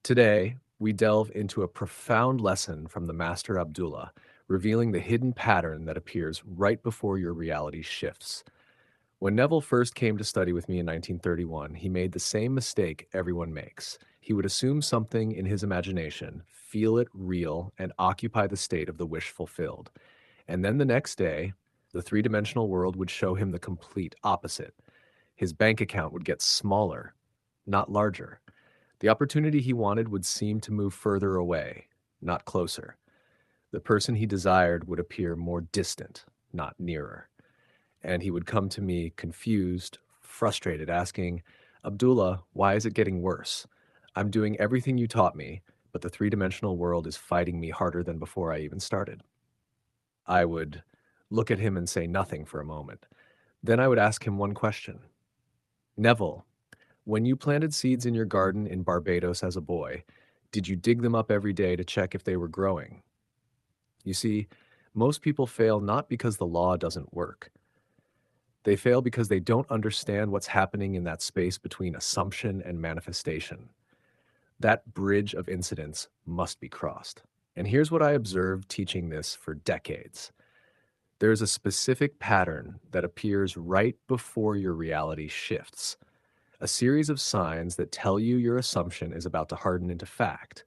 Today, we delve into a profound lesson from the Master Abdullah, revealing the hidden pattern that appears right before your reality shifts. When Neville first came to study with me in 1931, he made the same mistake everyone makes. He would assume something in his imagination, feel it real, and occupy the state of the wish fulfilled. And then the next day, the three dimensional world would show him the complete opposite. His bank account would get smaller, not larger. The opportunity he wanted would seem to move further away, not closer. The person he desired would appear more distant, not nearer. And he would come to me confused, frustrated, asking, Abdullah, why is it getting worse? I'm doing everything you taught me, but the three dimensional world is fighting me harder than before I even started. I would look at him and say nothing for a moment. Then I would ask him one question. Neville, when you planted seeds in your garden in Barbados as a boy, did you dig them up every day to check if they were growing? You see, most people fail not because the law doesn't work. They fail because they don't understand what's happening in that space between assumption and manifestation. That bridge of incidents must be crossed. And here's what I observed teaching this for decades. There's a specific pattern that appears right before your reality shifts, a series of signs that tell you your assumption is about to harden into fact.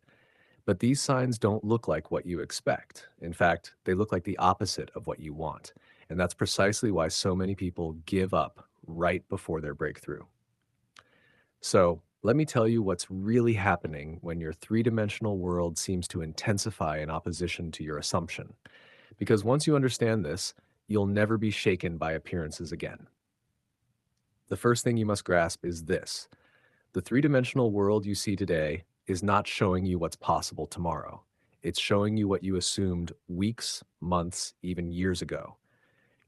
But these signs don't look like what you expect. In fact, they look like the opposite of what you want. And that's precisely why so many people give up right before their breakthrough. So, let me tell you what's really happening when your three dimensional world seems to intensify in opposition to your assumption. Because once you understand this, you'll never be shaken by appearances again. The first thing you must grasp is this: the three dimensional world you see today is not showing you what's possible tomorrow. It's showing you what you assumed weeks, months, even years ago.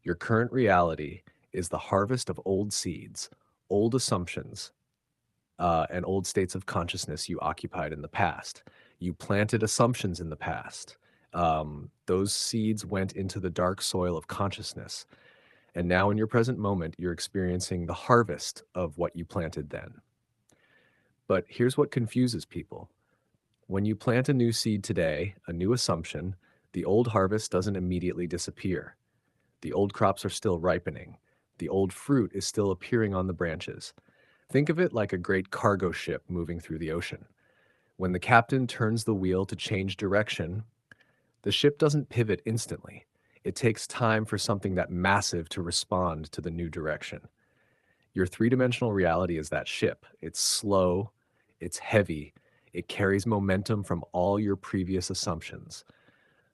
Your current reality is the harvest of old seeds, old assumptions, and old states of consciousness you occupied in the past. You planted assumptions in the past. Those seeds went into the dark soil of consciousness. And now, in your present moment, you're experiencing the harvest of what you planted then. But here's what confuses people. When you plant a new seed today, a new assumption, the old harvest doesn't immediately disappear. The old crops are still ripening. The old fruit is still appearing on the branches. Think of it like a great cargo ship moving through the ocean. When the captain turns the wheel to change direction, the ship doesn't pivot instantly. It takes time for something that massive to respond to the new direction. Your three dimensional reality is that ship. It's slow, it's heavy, it carries momentum from all your previous assumptions.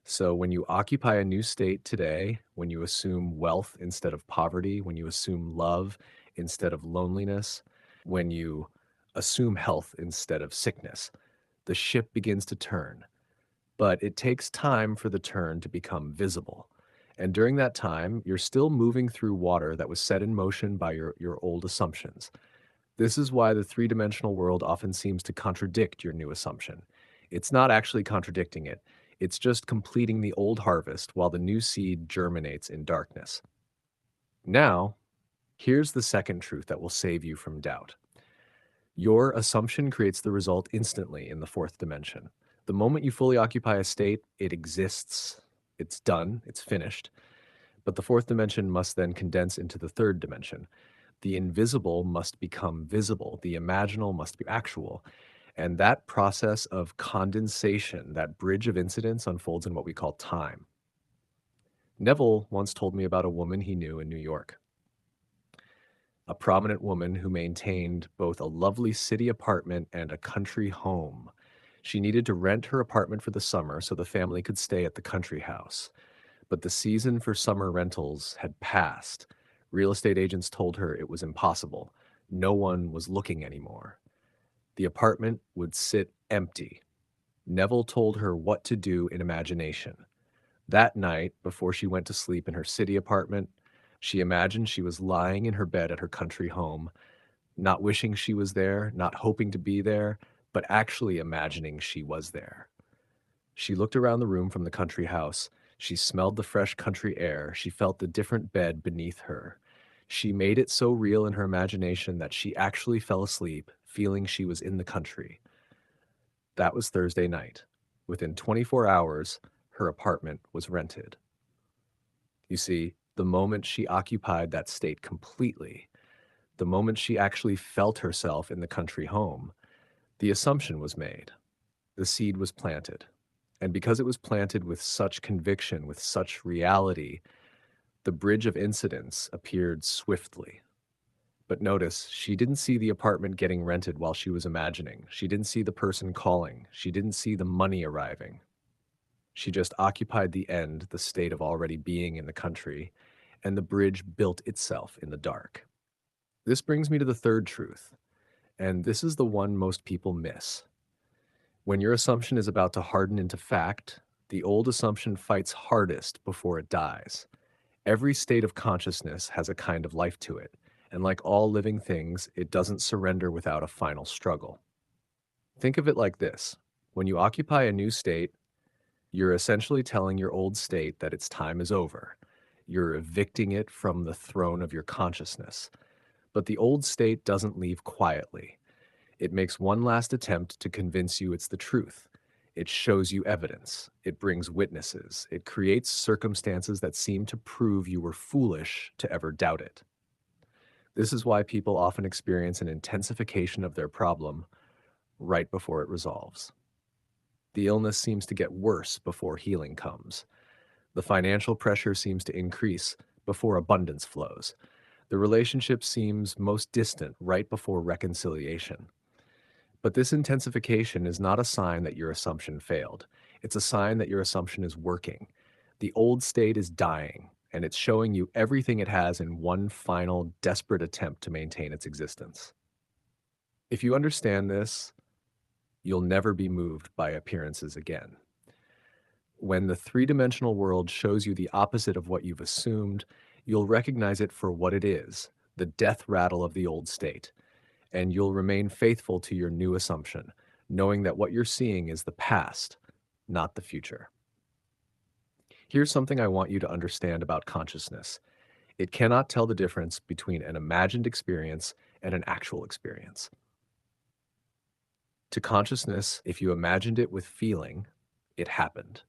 So when you occupy a new state today, when you assume wealth instead of poverty, when you assume love instead of loneliness, when you assume health instead of sickness, the ship begins to turn. But it takes time for the turn to become visible. And during that time, you're still moving through water that was set in motion by your old assumptions. This is why the three dimensional world often seems to contradict your new assumption. It's not actually contradicting it, it's just completing the old harvest while the new seed germinates in darkness. Now, here's the second truth that will save you from doubt. Your assumption creates the result instantly in the fourth dimension. The moment you fully occupy a state, it exists, it's done, it's finished. But the fourth dimension must then condense into the third dimension. The invisible must become visible, the imaginal must be actual. And that process of condensation, that bridge of incidents, unfolds in what we call time. Neville once told me about a woman he knew in New York, a prominent woman who maintained both a lovely city apartment and a country home. She needed to rent her apartment for the summer so the family could stay at the country house. But the season for summer rentals had passed. Real estate agents told her it was impossible. No one was looking anymore. The apartment would sit empty. Neville told her what to do in imagination. That night, before she went to sleep in her city apartment, she imagined she was lying in her bed at her country home, not wishing she was there, not hoping to be there, but actually imagining she was there. She looked around the room from the country house. She smelled the fresh country air. She felt the different bed beneath her. She made it so real in her imagination that she actually fell asleep, feeling she was in the country. That was Thursday night. Within 24 hours, her apartment was rented. You see, the moment she occupied that state completely, the moment she actually felt herself in the country home, the assumption was made. The seed was planted. And because it was planted with such conviction, with such reality, the bridge of incidents appeared swiftly. But notice, she didn't see the apartment getting rented while she was imagining. She didn't see the person calling. She didn't see the money arriving. She just occupied the end, the state of already being in the country, and the bridge built itself in the dark. This brings me to the third truth, and this is the one most people miss. When your assumption is about to harden into fact, the old assumption fights hardest before it dies. Every state of consciousness has a kind of life to it, and like all living things, it doesn't surrender without a final struggle. Think of it like this. When you occupy a new state, you're essentially telling your old state that its time is over. You're evicting it from the throne of your consciousness. But the old state doesn't leave quietly. It makes one last attempt to convince you it's the truth. It shows you evidence. It brings witnesses. It creates circumstances that seem to prove you were foolish to ever doubt it. This is why people often experience an intensification of their problem right before it resolves. The illness seems to get worse before healing comes. The financial pressure seems to increase before abundance flows. The relationship seems most distant right before reconciliation. But this intensification is not a sign that your assumption failed. It's a sign that your assumption is working. The old state is dying, and it's showing you everything it has in one final, desperate attempt to maintain its existence. If you understand this, you'll never be moved by appearances again. When the three-dimensional world shows you the opposite of what you've assumed, you'll recognize it for what it is, the death rattle of the old state, and you'll remain faithful to your new assumption, knowing that what you're seeing is the past, not the future. Here's something I want you to understand about consciousness. It cannot tell the difference between an imagined experience and an actual experience. To consciousness, if you imagined it with feeling, it happened.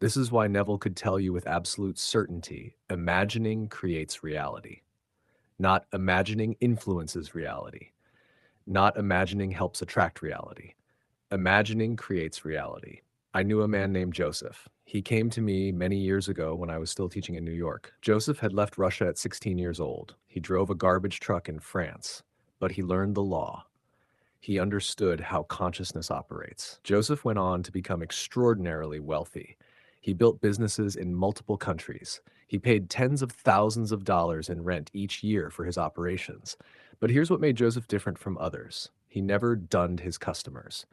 This is why Neville could tell you with absolute certainty, imagining creates reality. Not imagining influences reality. Not imagining helps attract reality. Imagining creates reality. I knew a man named Joseph. He came to me many years ago when I was still teaching in New York. Joseph had left Russia at 16 years old. He drove a garbage truck in France, but he learned the law. He understood how consciousness operates. Joseph went on to become extraordinarily wealthy. He built businesses in multiple countries. He paid tens of thousands of dollars in rent each year for his operations. But here's what made Joseph different from others. He never dunned his customers.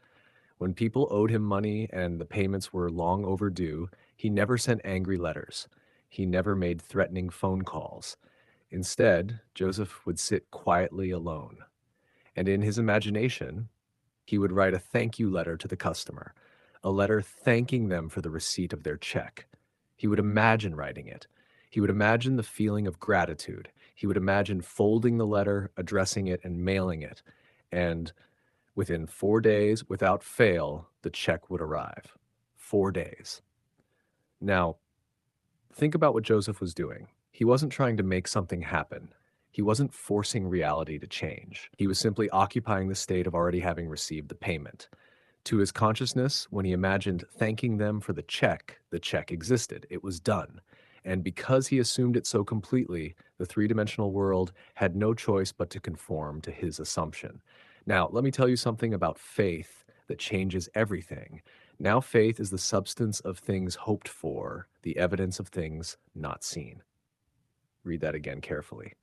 When people owed him money and the payments were long overdue, he never sent angry letters. He never made threatening phone calls. Instead, Joseph would sit quietly alone. And in his imagination, he would write a thank you letter to the customer, a letter thanking them for the receipt of their check. He would imagine writing it. He would imagine the feeling of gratitude. He would imagine folding the letter, addressing it, and mailing it. And within 4 days, without fail, the check would arrive. 4 days. Now, think about what Joseph was doing. He wasn't trying to make something happen. He wasn't forcing reality to change. He was simply occupying the state of already having received the payment. To his consciousness, when he imagined thanking them for the check existed. It was done. And because he assumed it so completely, the three-dimensional world had no choice but to conform to his assumption. Now, let me tell you something about faith that changes everything. Now, faith is the substance of things hoped for, the evidence of things not seen. Read that again carefully.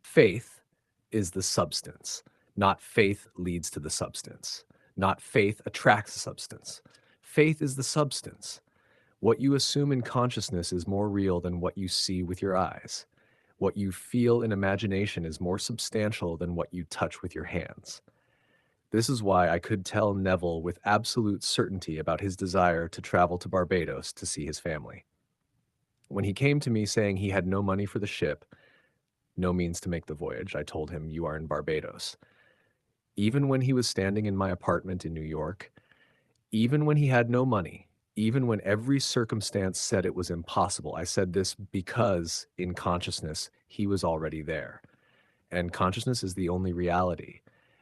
Faith is the substance, not faith leads to the substance, not faith attracts the substance. Faith is the substance. What you assume in consciousness is more real than what you see with your eyes. What you feel in imagination is more substantial than what you touch with your hands. This is why I could tell Neville with absolute certainty about his desire to travel to Barbados to see his family. When he came to me saying he had no money for the ship, no means to make the voyage, I told him, "You are in Barbados." Even when he was standing in my apartment in New York, even when he had no money, even when every circumstance said it was impossible, I said this because in consciousness, he was already there. And consciousness is the only reality.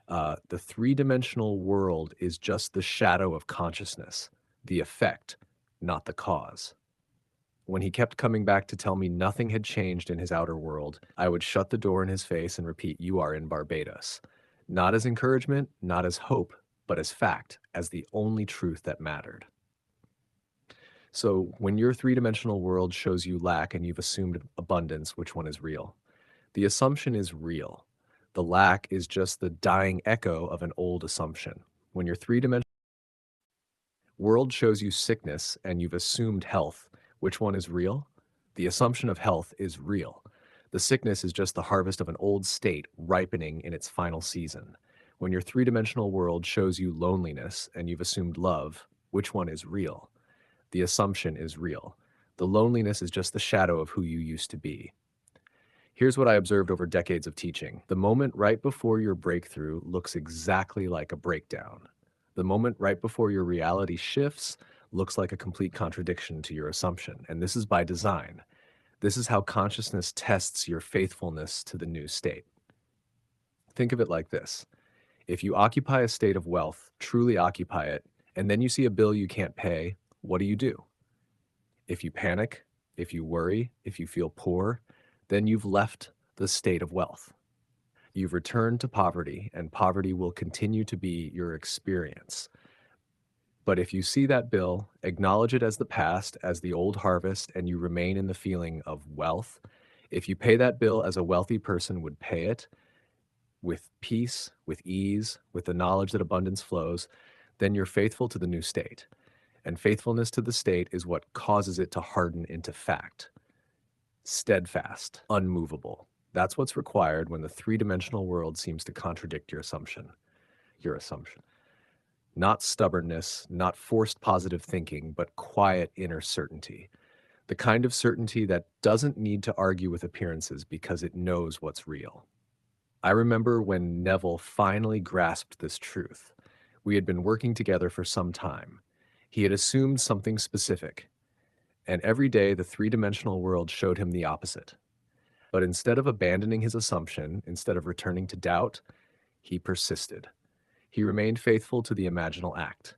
The three-dimensional world is just the shadow of consciousness, the effect, not the cause. When he kept coming back to tell me nothing had changed in his outer world, I would shut the door in his face and repeat, "You are in Barbados." Not as encouragement, not as hope, but as fact, as the only truth that mattered. So when your three-dimensional world shows you lack and you've assumed abundance, which one is real? The assumption is real. The lack is just the dying echo of an old assumption. When your three-dimensional world shows you sickness and you've assumed health, which one is real? The assumption of health is real. The sickness is just the harvest of an old state ripening in its final season. When your three-dimensional world shows you loneliness and you've assumed love, which one is real? The assumption is real. The loneliness is just the shadow of who you used to be. Here's what I observed over decades of teaching. The moment right before your breakthrough looks exactly like a breakdown. The moment right before your reality shifts looks like a complete contradiction to your assumption. And this is by design. This is how consciousness tests your faithfulness to the new state. Think of it like this. If you occupy a state of wealth, truly occupy it, and then you see a bill you can't pay, what do? If you panic, if you worry, if you feel poor, then you've left the state of wealth. You've returned to poverty, and poverty will continue to be your experience. But if you see that bill, acknowledge it as the past, as the old harvest, and you remain in the feeling of wealth, if you pay that bill as a wealthy person would pay it, with peace, with ease, with the knowledge that abundance flows, then you're faithful to the new state. And faithfulness to the state is what causes it to harden into fact. Steadfast, unmovable. That's what's required when the three-dimensional world seems to contradict your assumption. Your assumption. Not stubbornness, not forced positive thinking, but quiet inner certainty. The kind of certainty that doesn't need to argue with appearances because it knows what's real. I remember when Neville finally grasped this truth. We had been working together for some time. He had assumed something specific, and every day the three-dimensional world showed him the opposite. But instead of abandoning his assumption, instead of returning to doubt, he persisted. He remained faithful to the imaginal act.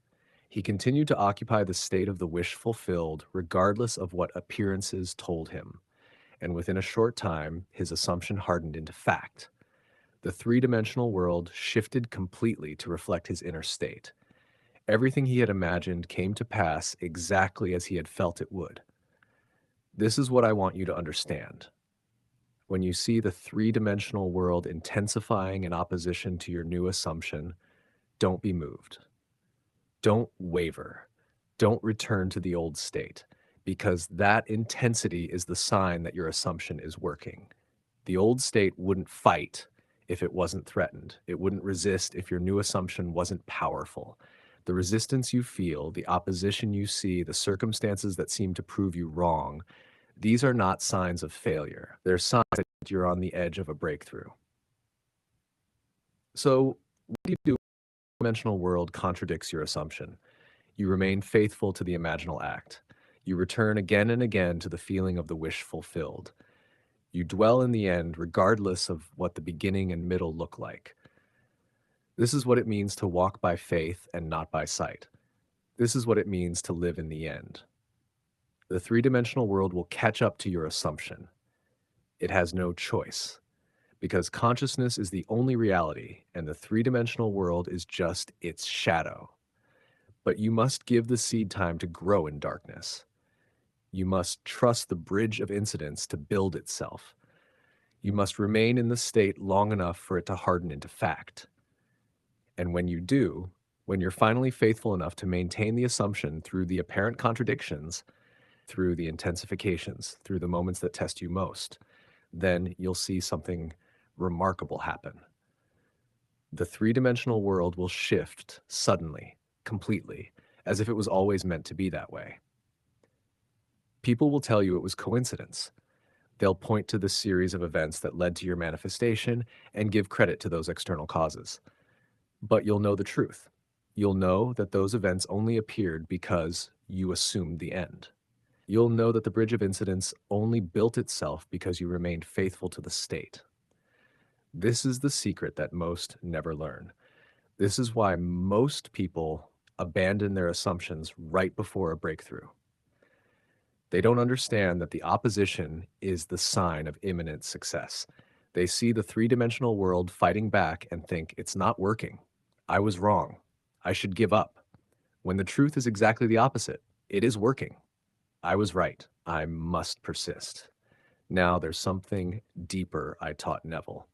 He continued to occupy the state of the wish fulfilled, regardless of what appearances told him. And within a short time, his assumption hardened into fact. The three-dimensional world shifted completely to reflect his inner state. Everything he had imagined came to pass exactly as he had felt it would. This is what I want you to understand. When you see the three-dimensional world intensifying in opposition to your new assumption, don't be moved. Don't waver. Don't return to the old state, because that intensity is the sign that your assumption is working. The old state wouldn't fight if it wasn't threatened. It wouldn't resist if your new assumption wasn't powerful. The resistance you feel, the opposition you see, the circumstances that seem to prove you wrong, these are not signs of failure. They're signs that you're on the edge of a breakthrough. So, what do you do when the dimensional world contradicts your assumption? You remain faithful to the imaginal act. You return again and again to the feeling of the wish fulfilled. You dwell in the end regardless of what the beginning and middle look like. This is what it means to walk by faith and not by sight. This is what it means to live in the end. The three-dimensional world will catch up to your assumption. It has no choice, because consciousness is the only reality, and the three-dimensional world is just its shadow. But you must give the seed time to grow in darkness. You must trust the bridge of incidents to build itself. You must remain in the state long enough for it to harden into fact. And when you do, when you're finally faithful enough to maintain the assumption through the apparent contradictions, through the intensifications, through the moments that test you most, then you'll see something remarkable happen. The three-dimensional world will shift suddenly, completely, as if it was always meant to be that way. People will tell you it was coincidence. They'll point to the series of events that led to your manifestation and give credit to those external causes. But you'll know the truth. You'll know that those events only appeared because you assumed the end. You'll know that the bridge of incidents only built itself because you remained faithful to the state. This is the secret that most never learn. This is why most people abandon their assumptions right before a breakthrough. They don't understand that the opposition is the sign of imminent success. They see the three-dimensional world fighting back and think it's not working. I was wrong. I should give up. When the truth is exactly the opposite. It is working. I was right. I must persist. Now there's something deeper I taught Neville.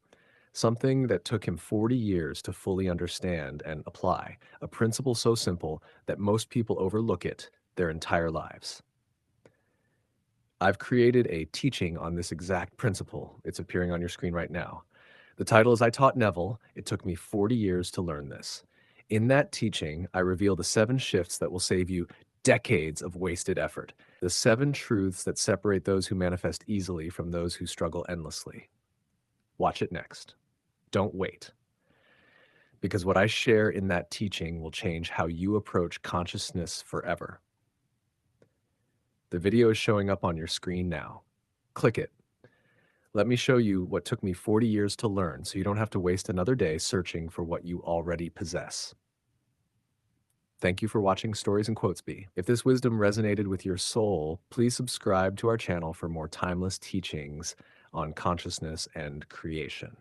Something that took him 40 years to fully understand and apply. A principle so simple that most people overlook it their entire lives. I've created a teaching on this exact principle. It's appearing on your screen right now. The title is I Taught Neville. It took me 40 years to learn this. In that teaching, I reveal the 7 shifts that will save you decades of wasted effort, the 7 truths that separate those who manifest easily from those who struggle endlessly. Watch it next. Don't wait. Because what I share in that teaching will change how you approach consciousness forever. The video is showing up on your screen now. Click it. Let me show you what took me 40 years to learn so you don't have to waste another day searching for what you already possess. Thank you for watching Stories and Quotesby. If this wisdom resonated with your soul, please subscribe to our channel for more timeless teachings on consciousness and creation.